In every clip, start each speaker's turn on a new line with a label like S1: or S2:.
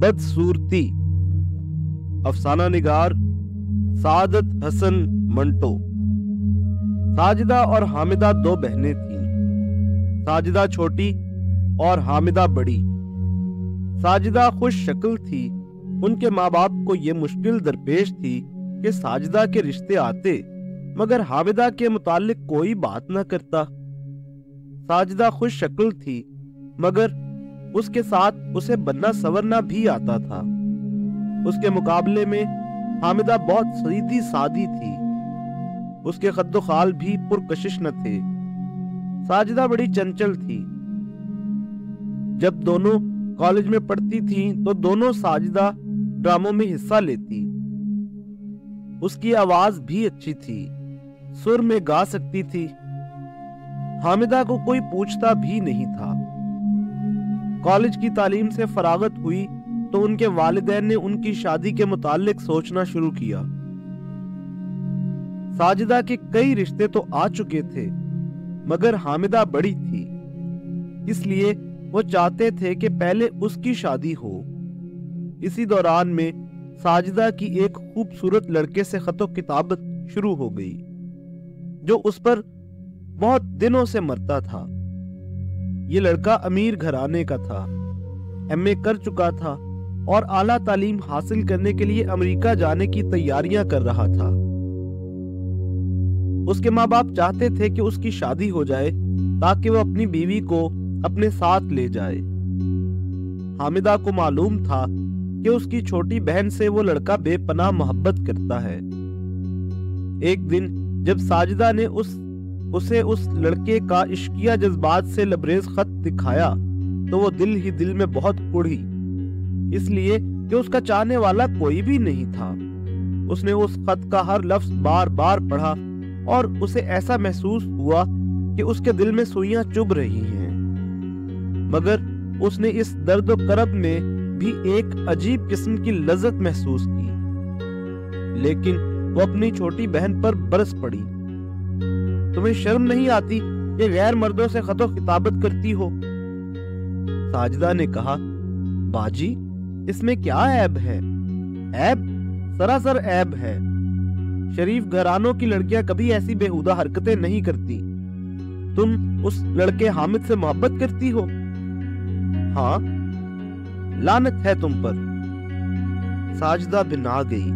S1: بدصورتی، افسانہ نگار سعادت حسن منٹو۔ ساجدہ اور حامدہ دو بہنیں تھیں، ساجدہ چھوٹی اور حامدہ بڑی۔ ساجدہ خوش شکل تھی، ان کے ماں باپ کو یہ مشکل درپیش تھی کہ ساجدہ کے رشتے آتے مگر حامدہ کے متعلق کوئی بات نہ کرتا۔ ساجدہ خوش شکل تھی مگر اس کے ساتھ اسے بننا سورنا بھی آتا تھا۔ اس کے مقابلے میں حامدہ بہت سیدھی سادی تھی، اس کے خد و خال بھی پرکشش نہ تھے۔ ساجدہ بڑی چنچل تھی۔ جب دونوں کالج میں پڑھتی تھیں تو دونوں ساجدہ ڈراموں میں حصہ لیتی۔ اس کی آواز بھی اچھی تھی، سر میں گا سکتی تھی۔ حامدہ کو کوئی پوچھتا بھی نہیں تھا۔ کالج کی تعلیم سے فراغت ہوئی تو ان کے والدین نے ان کی شادی کے متعلق سوچنا شروع کیا۔ ساجدہ کے کئی رشتے تو آ چکے تھے مگر حامدہ بڑی تھی، اس لیے وہ چاہتے تھے کہ پہلے اس کی شادی ہو۔ اسی دوران میں ساجدہ کی ایک خوبصورت لڑکے سے خط و کتابت شروع ہو گئی جو اس پر بہت دنوں سے مرتا تھا۔ یہ لڑکا امیر گھرانے کا تھا، ایم اے کر چکا تھا اور اعلیٰ تعلیم حاصل کرنے کے لیے امریکہ جانے کی تیاریاں کر رہا تھا۔ اس کے ماں باپ چاہتے تھے کہ اس کی شادی ہو جائے تاکہ وہ اپنی بیوی کو اپنے ساتھ لے جائے۔ حامدہ کو معلوم تھا کہ اس کی چھوٹی بہن سے وہ لڑکا بے پناہ محبت کرتا ہے۔ ایک دن جب ساجدہ نے اسے اس لڑکے کا عشقیہ جذبات سے لبریز خط دکھایا تو وہ دل ہی دل میں بہت اڑی، اس لیے کہ اس کا چاہنے والا کوئی بھی نہیں تھا۔ اس نے اس خط کا ہر لفظ بار بار پڑھا اور اسے ایسا محسوس ہوا کہ اس کے دل میں سوئیاں چبھ رہی ہیں، مگر اس نے اس درد و کرب میں بھی ایک عجیب قسم کی لذت محسوس کی۔ لیکن وہ اپنی چھوٹی بہن پر برس پڑی۔ تمہیں شرم نہیں آتی کہ غیر مردوں سے خط و خطابت کرتی ہو؟ ساجدہ نے کہا، باجی اس میں کیا عیب ہے؟ عیب سراسر عیب ہے۔ شریف گھرانوں کی لڑکیاں کبھی ایسی بےہودہ حرکتیں نہیں کرتی۔ تم اس لڑکے حامد سے محبت کرتی ہو؟ ہاں، لعنت ہے تم پر۔ ساجدہ بنا گئی۔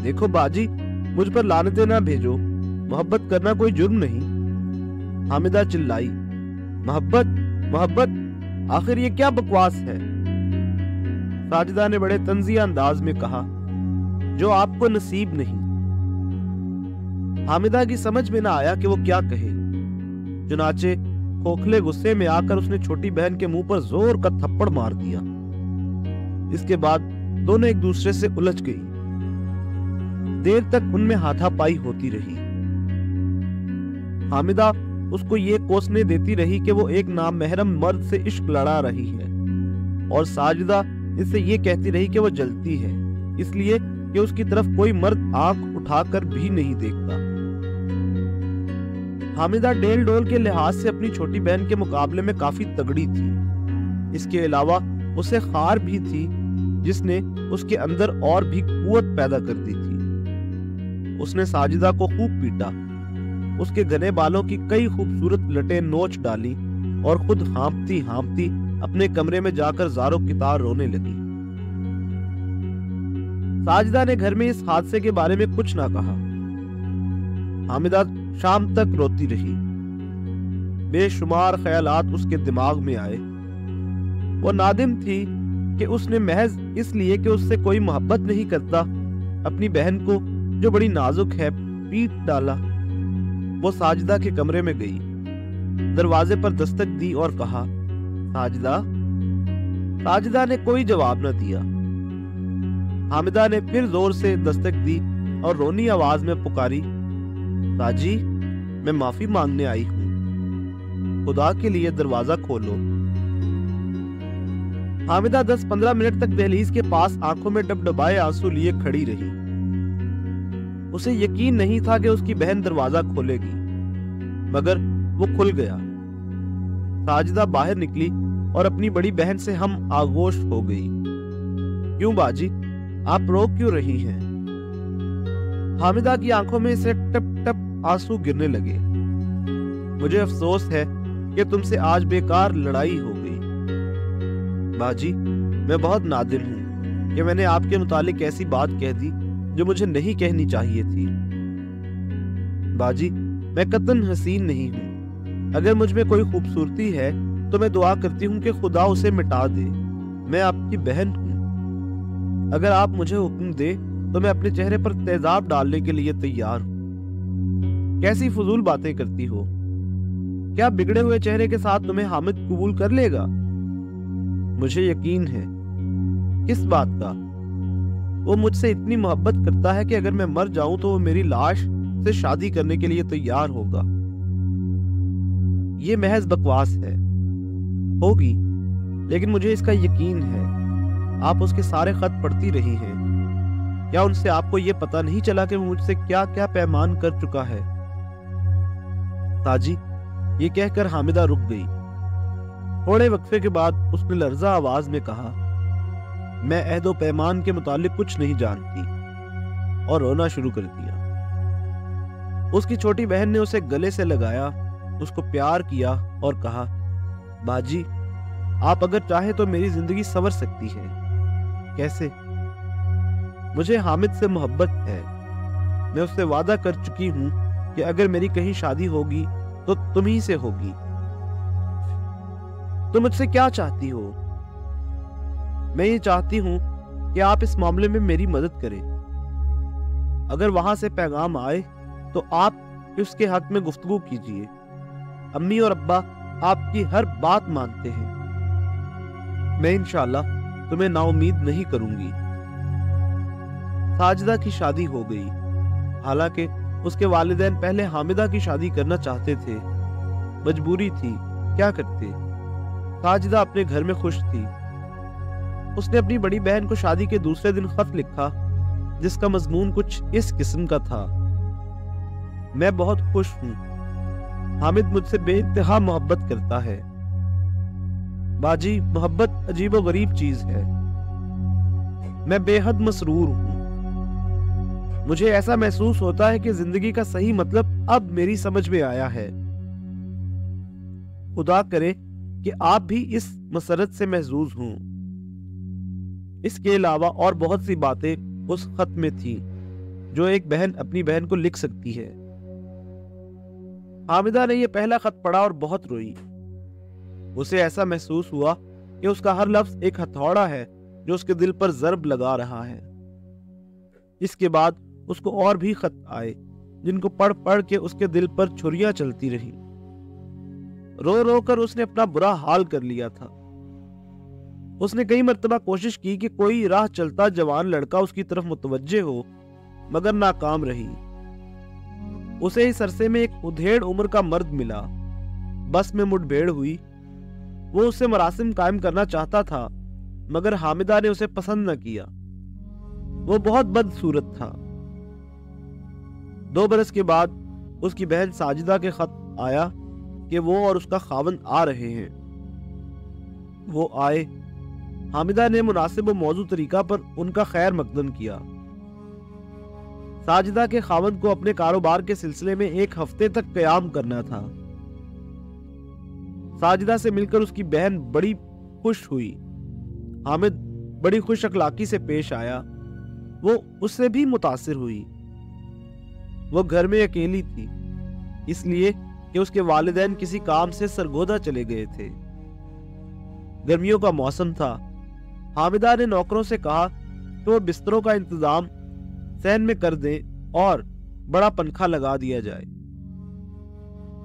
S1: دیکھو باجی، مجھ پر لعنتیں نہ بھیجو، محبت کرنا کوئی جرم نہیں۔ حامدہ چلائی، محبت محبت، آخر یہ کیا بکواس ہے؟ ساجدہ نے بڑے طنزیہ انداز میں کہا، جو آپ کو نصیب نہیں۔ حامدہ کی سمجھ میں نہ آیا کہ وہ کیا کہے، چنانچہ کھوکھلے غصے میں آ کر اس نے چھوٹی بہن کے منہ پر زور کا تھپڑ مار دیا۔ اس کے بعد دونوں ایک دوسرے سے الجھ گئی۔ دیر تک ان میں ہاتھا پائی ہوتی رہی۔ حامدہ اس کو یہ کوسنے دیتی رہی کہ وہ ایک نامحرم مرد سے عشق لڑا رہی ہے، اور ساجدہ اس سے یہ کہتی رہی کہ وہ جلتی ہے، اس لیے کہ اس کی طرف کوئی مرد آنکھ اٹھا کر بھی نہیں دیکھتا۔ حامدہ ڈیل ڈول کے لحاظ سے اپنی چھوٹی بہن کے مقابلے میں کافی تگڑی تھی۔ اس کے علاوہ اسے خار بھی تھی جس نے اس کے اندر اور بھی قوت پیدا کر دی تھی۔ اس نے ساجدہ کو خوب پیٹا، اس کے گھنے بالوں کی کئی خوبصورت لٹیں نوچ ڈالی اور خود ہانپتی ہانپتی اپنے کمرے میں جا کر زارو کتار رونے لگی۔ ساجدہ نے گھر میں اس حادثے کے بارے میں کچھ نہ کہا۔ حامدہ شام تک روتی رہی۔ بے شمار خیالات اس کے دماغ میں آئے۔ وہ نادم تھی کہ اس نے محض اس لیے کہ اس سے کوئی محبت نہیں کرتا اپنی بہن کو جو بڑی نازک ہے پیٹ ڈالا۔ وہ ساجدہ کے کمرے میں گئی، دروازے پر دستک دی اور کہا، ساجدہ۔ ساجدہ نے کوئی جواب نہ دیا۔ حامدہ نے پھر زور سے دستک دی اور رونی آواز میں پکاری، ساجی میں معافی مانگنے آئی ہوں، خدا کے لیے دروازہ کھولو۔ حامدہ 10-15 منٹ تک دہلیز کے پاس آنکھوں میں ڈبڈبائے آنسو لیے کھڑی رہی۔ اسے یقین نہیں تھا کہ اس کی بہن دروازہ کھولے گی، مگر وہ کھل گیا۔ ساجدہ باہر نکلی और अपनी बड़ी बहन से हम आगोश हो गई। क्यों बाजी, आप रो क्यों रही हैं? हामिदा की आंखों में से टप टप आंसू गिरने लगे। मुझे अफसोस है कि तुमसे आज बेकार लड़ाई हो गई। बाजी, मैं बहुत नादिम हूँ कि मैंने आपके मुतालिक ऐसी बात कह दी जो मुझे नहीं कहनी चाहिए थी। बाजी, मैं कतन हसीन नहीं हूँ। अगर मुझ में कोई खूबसूरती है तो मैं दुआ करती हूँ कि खुदा उसे मिटा दे। मैं आपकी बहन हूँ। अगर आप मुझे हुक्म दे तो मैं अपने चेहरे पर तेजाब डालने के लिए तैयार हूँ। कैसी फजूल बातें करती हो? क्या बिगड़े हुए चेहरे के साथ तुम्हें हामिद कबूल कर लेगा? मुझे यकीन है। किस बात का? वो मुझसे इतनी मोहब्बत करता है कि अगर मैं मर जाऊं तो वो मेरी लाश से शादी करने के लिए तैयार होगा। ये महज बकवास है। होगी, लेकिन मुझे इसका यकीन है। आप उसके सारे खत पढ़ती रही हैं। क्या उनसे आपको ये पता नहीं चला कि वो मुझसे क्या क्या पैमान कर चुका है? साजी, ये कहकर हामिदा रुक गई। थोड़े वक्फे के बाद उसने लर्जा आवाज में कहा, मैं अहदो पैमान के मुतालिक कुछ नहीं जानती, और रोना शुरू कर दिया। उसकी छोटी बहन ने उसे गले से लगाया, उसको प्यार किया और कहा, बाजी, आप अगर चाहे तो मेरी जिंदगी संवर सकती है। कैसे? मुझे हामिद से मोहब्बत है। मैं उससे वादा कर चुकी हूं कि अगर मेरी कहीं शादी होगी तो तुम ही से होगी। तुम मुझसे क्या चाहती हो? मैं ये चाहती हूं कि आप इस मामले में मेरी मदद करें। अगर वहां से पैगाम आए तो आप उसके हक में गुफ्तगू कीजिए। अम्मी और अब्बा आपकी हर बात मानते हैं। मैं इंशाअल्लाह तुम्हें नाउम्मीद नहीं करूंगी। साजिदा की शादी हो गई। हालांकि उसके वालिदैन पहले हामिदा की शादी करना चाहते थे। मजबूरी थी, क्या करते। साजिदा अपने घर में खुश थी। उसने अपनी बड़ी बहन को शादी के दूसरे दिन खत लिखा जिसका मजमून कुछ इस किस्म का था, मैं बहुत खुश हूं। हामिद मुझसे बेइंतहा मोहब्बत करता है। बाजी, मोहब्बत अजीबो गरीब चीज है। मैं बेहद मसरूर हूं। मुझे ऐसा महसूस होता है कि जिंदगी का सही मतलब अब मेरी समझ में आया है। खुदा करे कि आप भी इस मसरत से महजूज हों। इसके अलावा और बहुत सी बातें उस खत में थी जो एक बहन अपनी बहन को लिख सकती है। हामिदा ने यह पहला खत पढ़ा और बहुत रोई। उसे ऐसा महसूस हुआ कि उसका हर लफ्ज एक हथौड़ा है जो उसके दिल पर जर्ब लगा रहा है। इसके बाद उसको और भी खत आए जिनको पढ़ पढ़ के उसके दिल पर छुरियां चलती रही। रो रो कर उसने अपना बुरा हाल कर लिया था। उसने कई मर्तबा कोशिश की कि कोई राह चलता जवान लड़का उसकी तरफ मुतवज्जे हो, मगर नाकाम रही। उसे इस अरसे में एक उधेड़ उम्र का मर्द मिला। बस में मुठभेड़ हुई। वो उससे मरासिम कायम करना चाहता था, मगर हामिदा ने उसे पसंद न किया। वो बहुत बदसूरत था। 2 बरस के बाद उसकी बहन साजिदा के खत आया कि वो और उसका खावंद आ रहे हैं। वो आए। हामिदा ने मुनासिब और मौजू तरीका पर उनका खैर मकदम किया। साजिदा के खावंद को अपने कारोबार के सिलसिले में 1 हफ्ते तक क़याम करना था। साजिदा से मिलकर उसकी बहन बड़ी खुश हुई। हामिद बड़ी खुश अखलाकी से पेश आया। वो उससे भी मुतासिर हुई। वो घर में अकेली थी, इसलिए कि उसके वालिदैन किसी काम से सरगोदा चले गए थे। गर्मियों का मौसम था। हामिदा ने नौकरों से कहा कि वो बिस्तरों का इंतजाम सहन में कर दें और बड़ा पंखा लगा दिया जाए।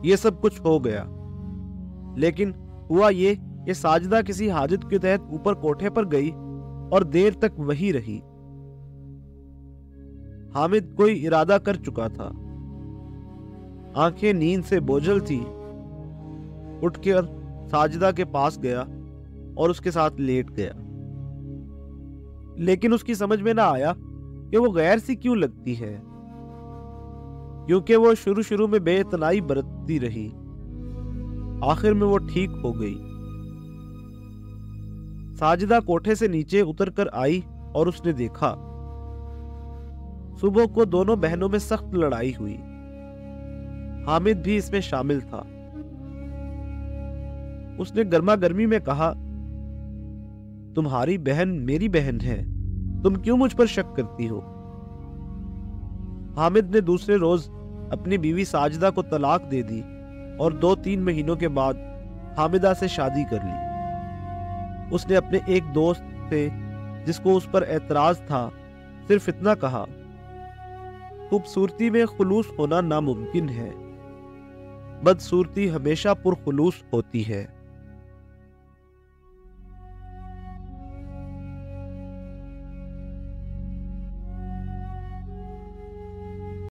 S1: ये सब कुछ हो गया, लेकिन हुआ ये कि साजिदा किसी हाजत के तहत ऊपर कोठे पर गई और देर तक वहीं रही। हामिद कोई इरादा कर चुका था। आंखें नींद से बोझल थी। उठकर साजिदा के पास गया और उसके साथ लेट गया, लेकिन उसकी समझ में ना आया कि वो गैर सी क्यों लगती है, क्योंकि वो शुरू शुरू में बेइतनाई बरतती रही। आखिर में वो ठीक हो गई। साजिदा कोठे से नीचे उतरकर आई और उसने देखा सुबह को दोनों बहनों में सख्त लड़ाई हुई। हामिद भी इसमें शामिल था। उसने गर्मा गर्मी में कहा, तुम्हारी बहन मेरी बहन है, तुम क्यों मुझ पर शक करती हो? हामिद ने दूसरे रोज अपनी बीवी साजिदा को तलाक दे दी और 2-3 महीनों के बाद हामिदा से शादी कर ली। उसने अपने एक दोस्त से, जिसको उस पर एतराज था, सिर्फ इतना कहा, खूबसूरती में खुलूस होना नामुमकिन है, बदसूरती हमेशा पुरखुलूस होती है।